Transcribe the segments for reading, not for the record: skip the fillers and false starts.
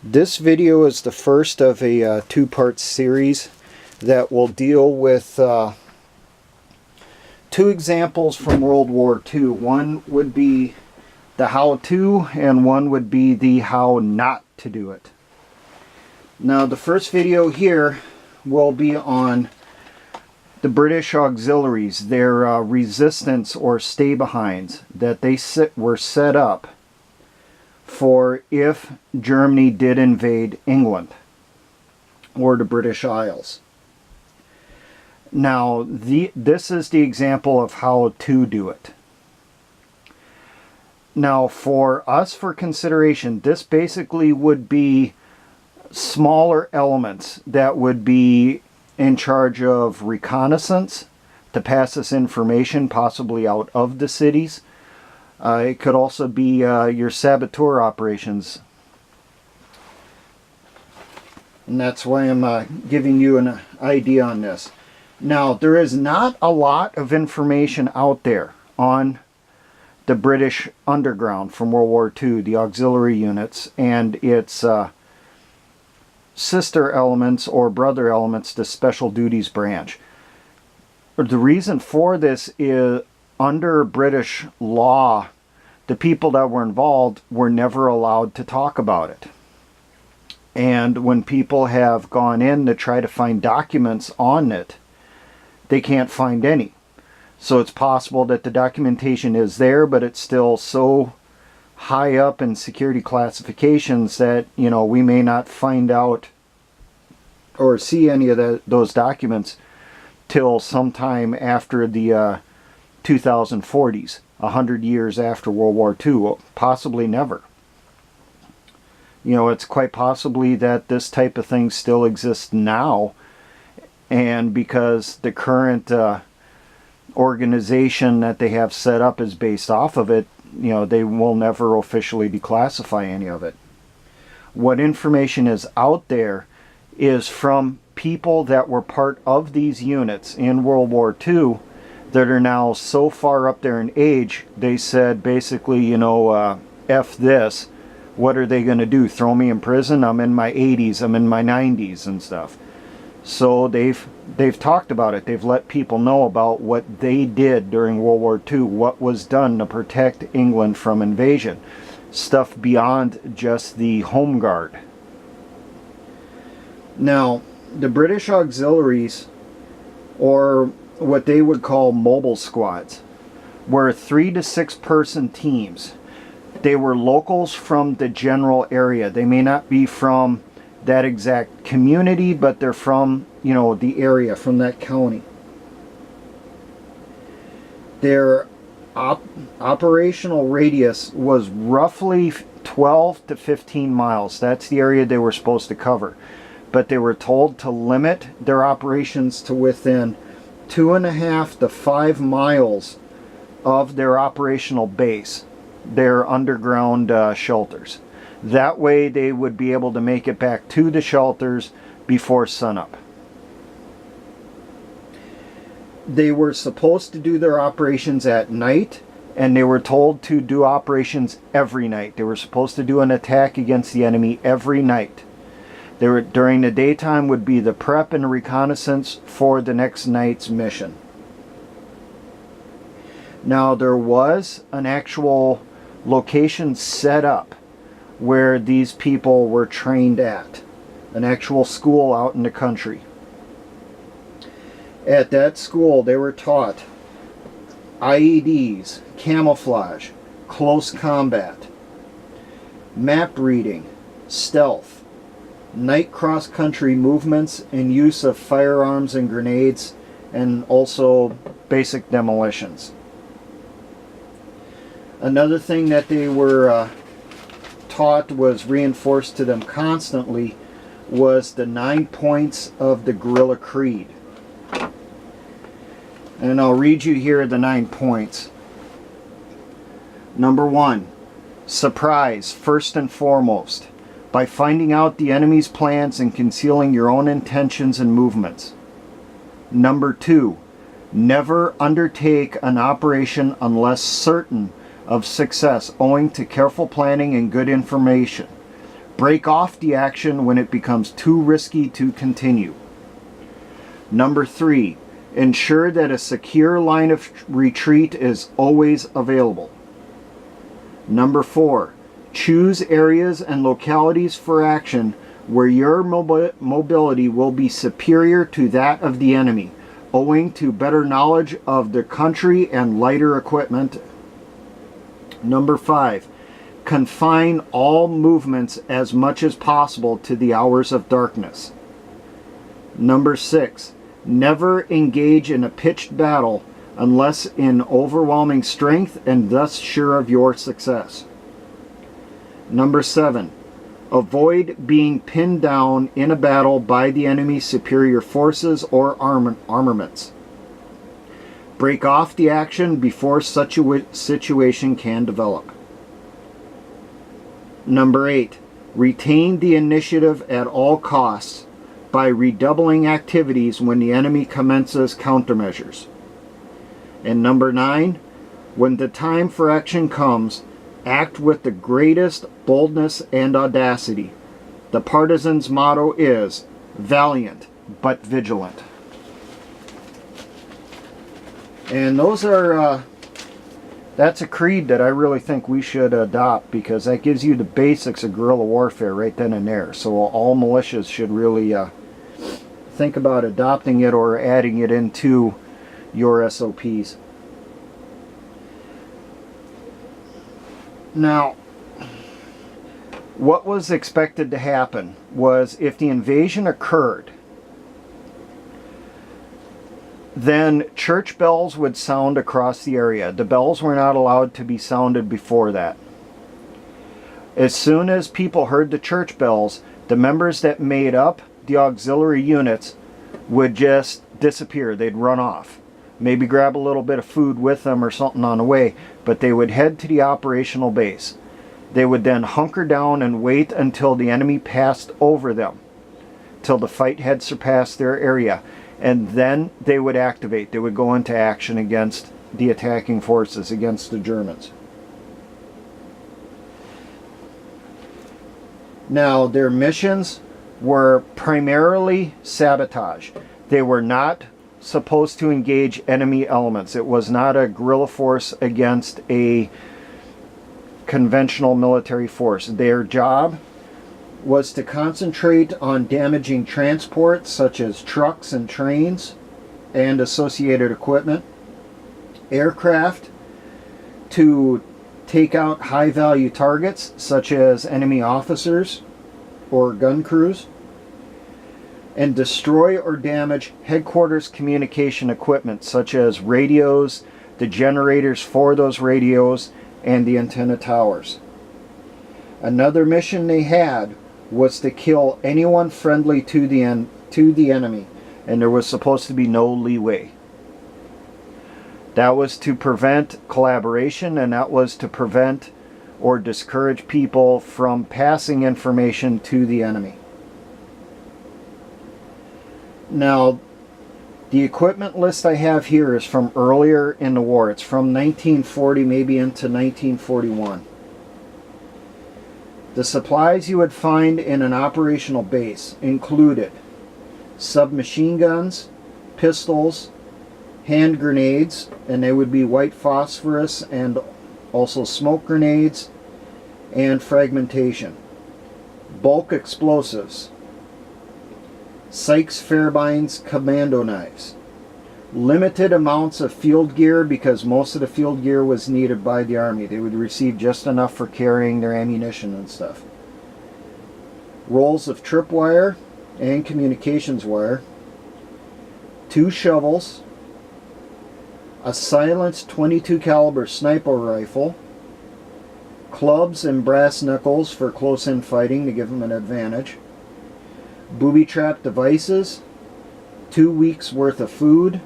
This video is the first of a two-part series that will deal with two examples from World War II. One would be the how-to and one would be the how not to do it. Now the first video here will be on the British auxiliaries, their resistance or stay-behinds that they were set up for if Germany did invade England or the British Isles. Now, this is the example of how to do it. Now, for us, for consideration, this basically would be smaller elements that would be in charge of reconnaissance to pass this information possibly out of the cities. It could also be your saboteur operations. And that's why I'm giving you an idea on this. Now, there is not a lot of information out there on the British underground from World War II, the auxiliary units, and its sister elements or brother elements, the Special Duties Branch. The reason for this is under British law, the people that were involved were never allowed to talk about it. And when people have gone in to try to find documents on it, they can't find any. So it's possible that the documentation is there, but it's still so high up in security classifications that, you know, we may not find out or see any of those documents till sometime after the 2040s, 100 years after World War II, possibly never. You know, it's quite possibly that this type of thing still exists now, and because the current organization that they have set up is based off of it, you know, they will never officially declassify any of it. What information is out there is from people that were part of these units in World War II that are now so far up there in age, they said basically, you know, F this, what are they going to do? Throw me in prison? I'm in my 80s, I'm in my 90s and stuff. So they've talked about it. They've let people know about what they did during World War II, what was done to protect England from invasion. Stuff beyond just the Home Guard. Now, the British auxiliaries, or what they would call mobile squads, were 3 to 6 person teams. They were locals from the general area. They may not be from that exact community, but they're from, you know, the area, from that county. Their operational radius was roughly 12 to 15 miles. That's the area they were supposed to cover. But they were told to limit their operations to within 2.5 to 5 miles of their operational base, their underground shelters. That way they would be able to make it back to the shelters before sunup. They were supposed to do their operations at night, and they were told to do operations every night. They were supposed to do an attack against the enemy every night. They were, during the daytime would be the prep and reconnaissance for the next night's mission. Now there was an actual location set up where these people were trained at, an actual school out in the country. At that school they were taught IEDs, camouflage, close combat, map reading, stealth, night cross-country movements, and use of firearms and grenades, and also basic demolitions. Another thing that they were taught, was reinforced to them constantly, was the 9 points of the guerrilla creed. And I'll read you here the 9 points. Number 1, surprise first and foremost, by finding out the enemy's plans and concealing your own intentions and movements. Number 2, never undertake an operation unless certain of success owing to careful planning and good information. Break off the action when it becomes too risky to continue. Number 3, ensure that a secure line of retreat is always available. Number 4, choose areas and localities for action where your mobility will be superior to that of the enemy, owing to better knowledge of the country and lighter equipment. Number 5, confine all movements as much as possible to the hours of darkness. Number 6, never engage in a pitched battle unless in overwhelming strength and thus sure of your success. Number 7, avoid being pinned down in a battle by the enemy's superior forces or armaments. Break off the action before such a situation can develop. Number 8, retain the initiative at all costs by redoubling activities when the enemy commences countermeasures. And number 9, when the time for action comes, act with the greatest boldness and audacity. The Partisan's motto is, valiant but vigilant. And those are, that's a creed that I really think we should adopt, because that gives you the basics of guerrilla warfare right then and there. So all militias should really think about adopting it or adding it into your SOPs. Now, what was expected to happen was, if the invasion occurred, then church bells would sound across the area. The bells were not allowed to be sounded before that. As soon as people heard the church bells, the members that made up the auxiliary units would just disappear. They'd run off. Maybe grab a little bit of food with them or something on the way, but they would head to the operational base. They would then hunker down and wait until the enemy passed over them, till the fight had surpassed their area, and then they would activate. They would go into action against the attacking forces, against the Germans. Now, their missions were primarily sabotage. They were not supposed to engage enemy elements. It was not a guerrilla force against a conventional military force. Their job was to concentrate on damaging transports such as trucks and trains and associated equipment, aircraft, to take out high-value targets such as enemy officers or gun crews, and destroy or damage headquarters communication equipment such as radios, the generators for those radios, and the antenna towers. Another mission they had was to kill anyone friendly to the enemy, and there was supposed to be no leeway. That was to prevent collaboration, and that was to prevent or discourage people from passing information to the enemy. Now, the equipment list I have here is from earlier in the war. It's from 1940, maybe into 1941. The supplies you would find in an operational base included submachine guns, pistols, hand grenades, and they would be white phosphorus, and also smoke grenades and fragmentation, bulk explosives, Sykes-Fairbairn's commando knives, limited amounts of field gear because most of the field gear was needed by the army. They would receive just enough for carrying their ammunition and stuff. Rolls of tripwire and communications wire, 2 shovels, a silenced .22 caliber sniper rifle, clubs and brass knuckles for close-in fighting to give them an advantage, booby trap devices, 2 weeks worth of food,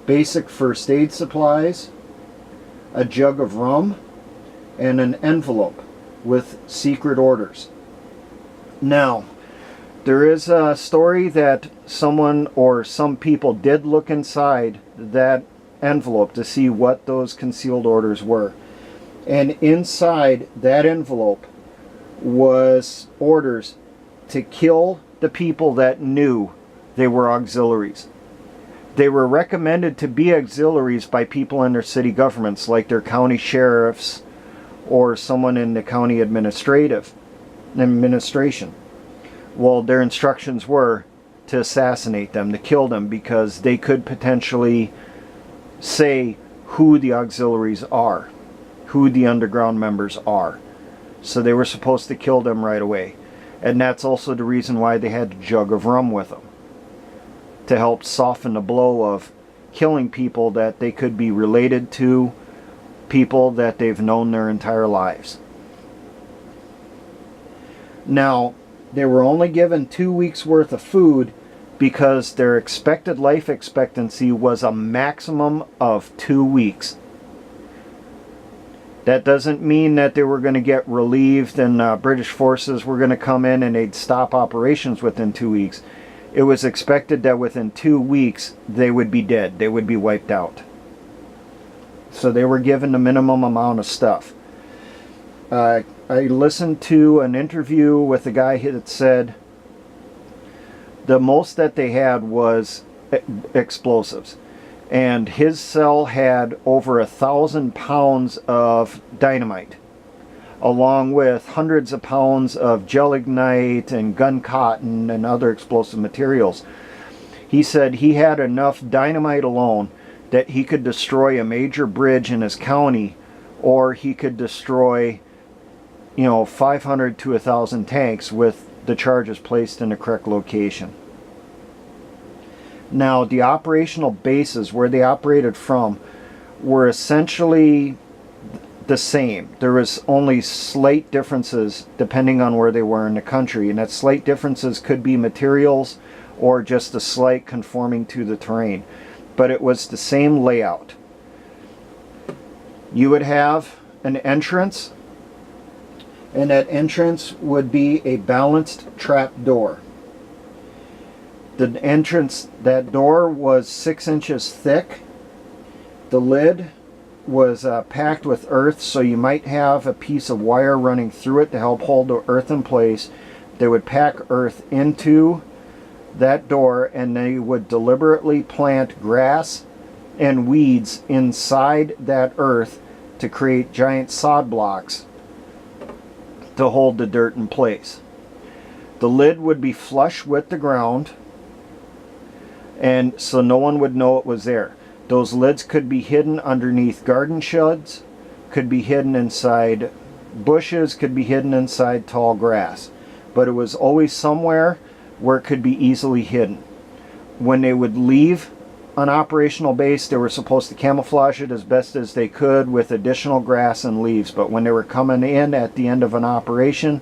basic first aid supplies, a jug of rum, and an envelope with secret orders. Now, there is a story that someone or some people did look inside that envelope to see what those concealed orders were. And inside that envelope was orders to kill the people that knew they were auxiliaries. They were recommended to be auxiliaries by people in their city governments, like their county sheriffs or someone in the county administration. Well, their instructions were to assassinate them, to kill them, because they could potentially say who the auxiliaries are, who the underground members are. So they were supposed to kill them right away. And that's also the reason why they had a jug of rum with them, to help soften the blow of killing people that they could be related to, people that they've known their entire lives. Now, they were only given 2 weeks worth of food because their expected life expectancy was a maximum of 2 weeks. That doesn't mean that they were going to get relieved and British forces were going to come in and they'd stop operations within 2 weeks. It was expected that within 2 weeks they would be dead. They would be wiped out. So they were given the minimum amount of stuff. I listened to an interview with a guy that said the most that they had was explosives. And his cell had over 1,000 pounds of dynamite, along with hundreds of pounds of gelignite and gun cotton and other explosive materials. He said he had enough dynamite alone that he could destroy a major bridge in his county, or he could destroy, 500 to 1,000 tanks with the charges placed in the correct location. Now, the operational bases where they operated from were essentially the same. There was only slight differences depending on where they were in the country, and that slight differences could be materials or just a slight conforming to the terrain. But it was the same layout. You would have an entrance, and that entrance would be a balanced trap door. The entrance, that door was 6 inches thick. The lid was packed with earth, so you might have a piece of wire running through it to help hold the earth in place. They would pack earth into that door, and they would deliberately plant grass and weeds inside that earth to create giant sod blocks to hold the dirt in place. The lid would be flush with the ground, and so no one would know it was there. Those lids could be hidden underneath garden sheds, could be hidden inside bushes, could be hidden inside tall grass. But it was always somewhere where it could be easily hidden. When they would leave an operational base, they were supposed to camouflage it as best as they could with additional grass and leaves. But when they were coming in at the end of an operation,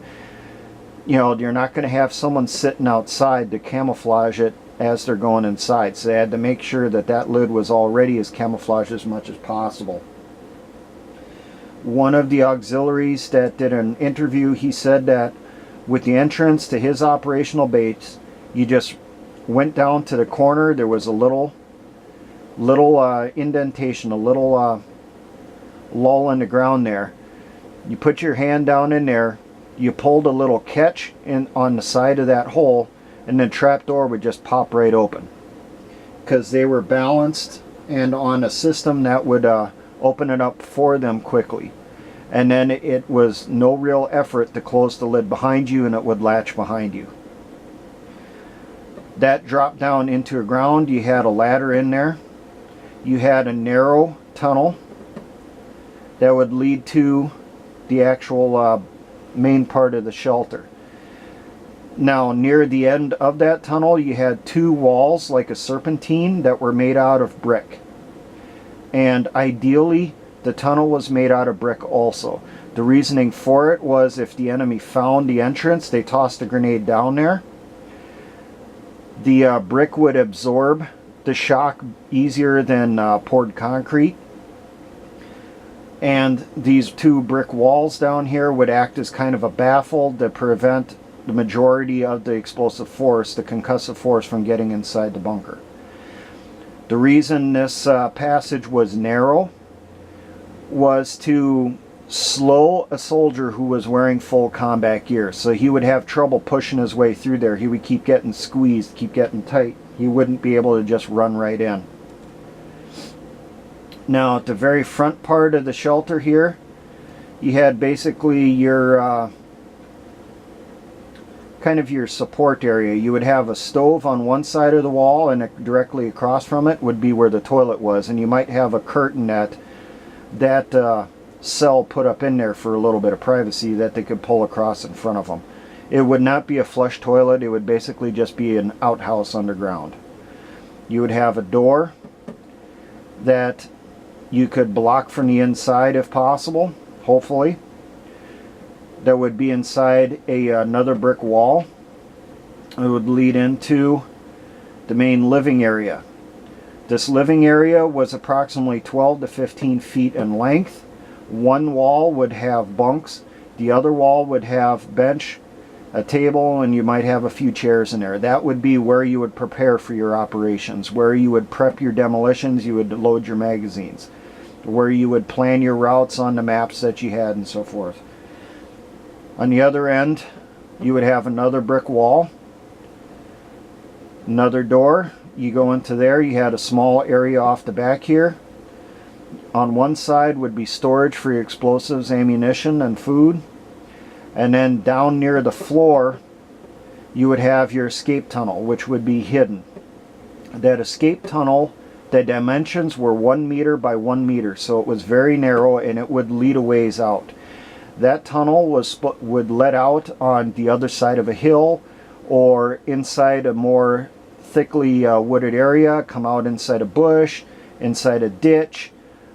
you're not going to have someone sitting outside to camouflage it as they're going inside. So they had to make sure that that lid was already as camouflaged as much as possible. One of the auxiliaries that did an interview, he said that with the entrance to his operational base, you just went down to the corner. There was a little indentation, a little lull in the ground there. You put your hand down in there, you pulled a little catch on the side of that hole, and the trap door would just pop right open, because they were balanced and on a system that would open it up for them quickly. And then it was no real effort to close the lid behind you, and it would latch behind you. That dropped down into the ground. You had a ladder in there. You had a narrow tunnel that would lead to the actual main part of the shelter. Now, near the end of that tunnel, you had 2 walls like a serpentine that were made out of brick. And ideally, the tunnel was made out of brick also. The reasoning for it was if the enemy found the entrance, they tossed a grenade down there. The brick would absorb the shock easier than poured concrete. And these 2 brick walls down here would act as kind of a baffle to prevent the majority of the explosive force, the concussive force, from getting inside the bunker. The reason this passage was narrow was to slow a soldier who was wearing full combat gear. So he would have trouble pushing his way through there. He would keep getting squeezed, keep getting tight. He wouldn't be able to just run right in. Now at the very front part of the shelter here, you had basically your kind of your support area. You would have a stove on one side of the wall, and directly across from it would be where the toilet was, and you might have a curtain that cell put up in there for a little bit of privacy that they could pull across in front of them. It would not be a flush toilet. It would basically just be an outhouse underground. You would have a door that you could block from the inside if possible, hopefully. That would be inside another brick wall. It would lead into the main living area. This living area was approximately 12 to 15 feet in length. One wall would have bunks. The other wall would have bench, a table, and you might have a few chairs in there. That would be where you would prepare for your operations, where you would prep your demolitions, you would load your magazines, where you would plan your routes on the maps that you had and so forth. On the other end, you would have another brick wall, another door. You go into there, you had a small area off the back here. On one side would be storage for your explosives, ammunition, and food. And then down near the floor, you would have your escape tunnel, which would be hidden. That escape tunnel, the dimensions were 1 meter by 1 meter, so it was very narrow, and it would lead a ways out. That tunnel would let out on the other side of a hill or inside a more thickly wooded area, come out inside a bush, inside a ditch,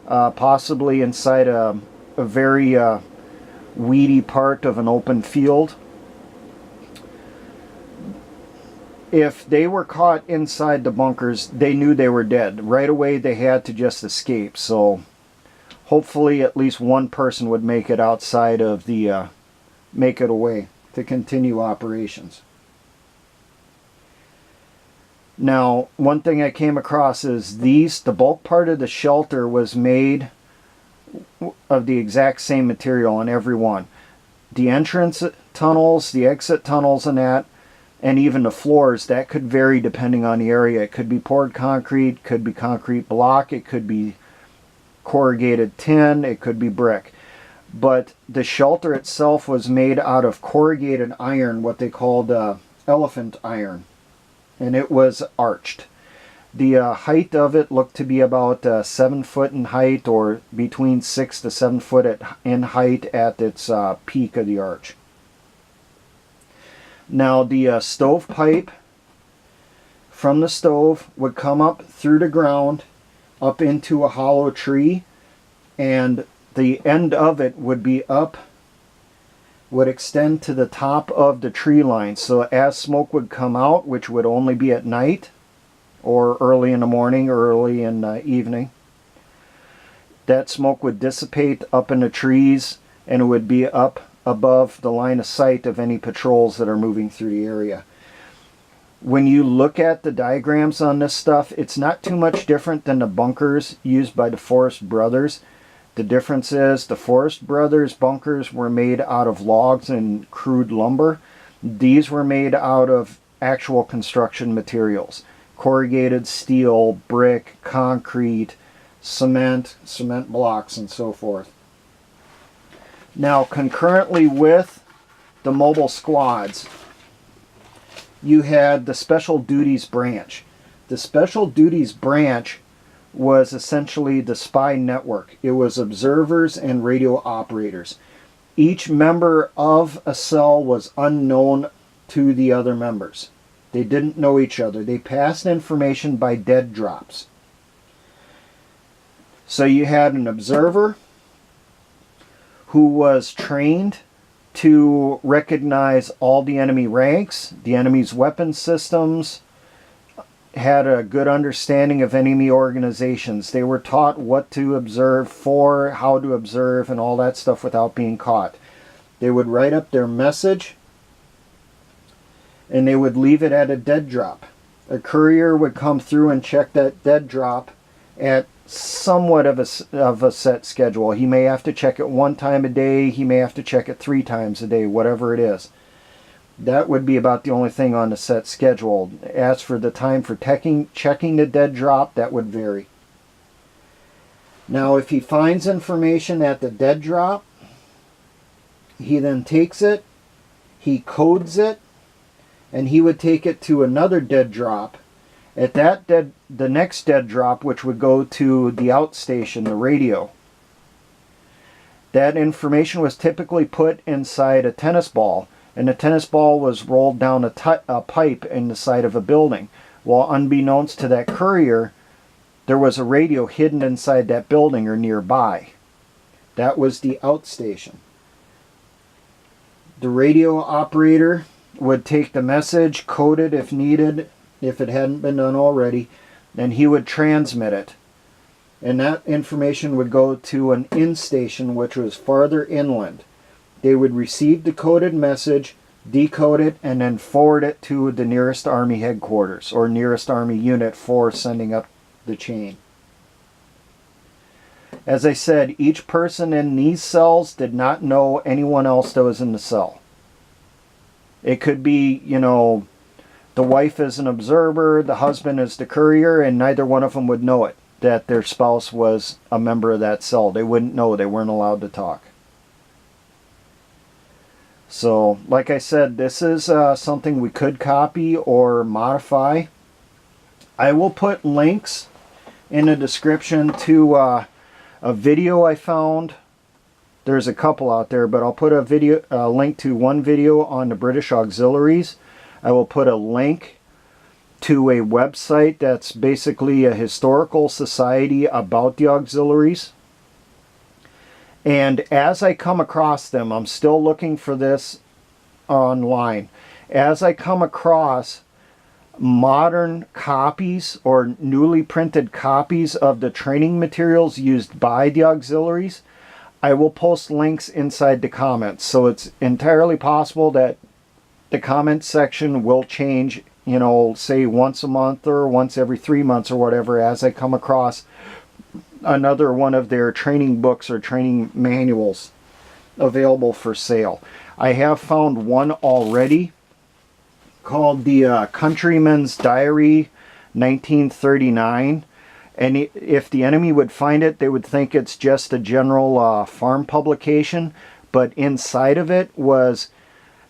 possibly inside a very weedy part of an open field. If they were caught inside the bunkers, they knew they were dead. Right away they had to just escape. So hopefully at least one person would make it outside of the, make it away to continue operations. Now, one thing I came across is the bulk part of the shelter was made of the exact same material on every one. The entrance tunnels, the exit tunnels and that, and even the floors, that could vary depending on the area. It could be poured concrete, could be concrete block, it could be corrugated tin, it could be brick. But the shelter itself was made out of corrugated iron, what they called elephant iron, and it was arched. The height of it looked to be about 7 foot in height, or between 6 to 7 foot in height at its peak of the arch. Now the stovepipe from the stove would come up through the ground up into a hollow tree, and the end of it would be up, would extend to the top of the tree line. So as smoke would come out, which would only be at night or early in the morning or early in the evening, that smoke would dissipate up in the trees, and it would be up above the line of sight of any patrols that are moving through the area. When you look at the diagrams on this stuff, it's not too much different than the bunkers used by the Forrest brothers. The difference is the Forrest brothers bunkers were made out of logs and crude lumber. These were made out of actual construction materials. Corrugated steel, brick, concrete, cement blocks, and so forth. Now, concurrently with the mobile squads, you had the Special Duties Branch. The Special Duties Branch was essentially the spy network. It was observers and radio operators. Each member of a cell was unknown to the other members. They didn't know each other. They passed information by dead drops. So you had an observer who was trained to recognize all the enemy ranks, the enemy's weapon systems, had a good understanding of enemy organizations. They were taught what to observe for, how to observe, and all that stuff without being caught. They would write up their message, and they would leave it at a dead drop. A courier would come through and check that dead drop at somewhat of a set schedule. He may have to check it 1 time a day. He may have to check it 3 times a day, whatever it is. That would be about the only thing on the set schedule. As for the time for checking the dead drop, that would vary. Now, if he finds information at the dead drop, he then takes it, he codes it, and he would take it to another dead drop. At the next dead drop, which would go to the outstation, the radio, that information was typically put inside a tennis ball, and the tennis ball was rolled down a pipe in the side of a building. Well, unbeknownst to that courier, there was a radio hidden inside that building or nearby. That was the outstation. The radio operator would take the message, code it if needed, if it hadn't been done already, and he would transmit it. And that information would go to an in-station, which was farther inland. They would receive the coded message, decode it, and then forward it to the nearest Army headquarters or nearest Army unit for sending up the chain. As I said, each person in these cells did not know anyone else that was in the cell. It could be, you know, the wife is an observer, the husband is the courier, and neither one of them would know it, that their spouse was a member of that cell. They wouldn't know. They weren't allowed to talk. So, like I said, this is something we could copy or modify. I will put links in the description to a video I found. There's a couple out there, but I'll put a link to one video on the British auxiliaries. I will put a link to a website that's basically a historical society about the auxiliaries. And as I come across them, I'm still looking for this online. As I come across modern copies or newly printed copies of the training materials used by the auxiliaries, I will post links inside the comments. So it's entirely possible that the comment section will change, you know, say once a month or once every 3 months or whatever, as I come across another one of their training books or training manuals available for sale. I have found one already called the Countryman's Diary 1939. And if the enemy would find it, they would think it's just a general farm publication. But inside of it was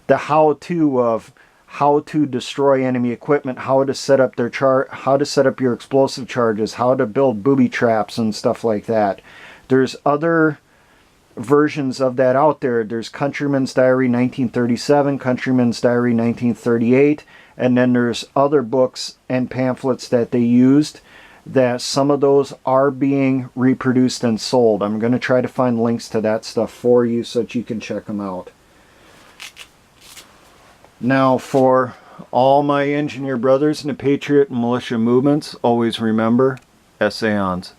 the how-to of how to destroy enemy equipment, how to set up their how to set up your explosive charges, how to build booby traps and stuff like that. There's other versions of that out there. There's Countryman's Diary 1937, Countryman's Diary 1938, and then there's other books and pamphlets that they used, that some of those are being reproduced and sold. I'm going to try to find links to that stuff for you so that you can check them out. Now, for all my engineer brothers in the Patriot and militia movements, always remember, essayons.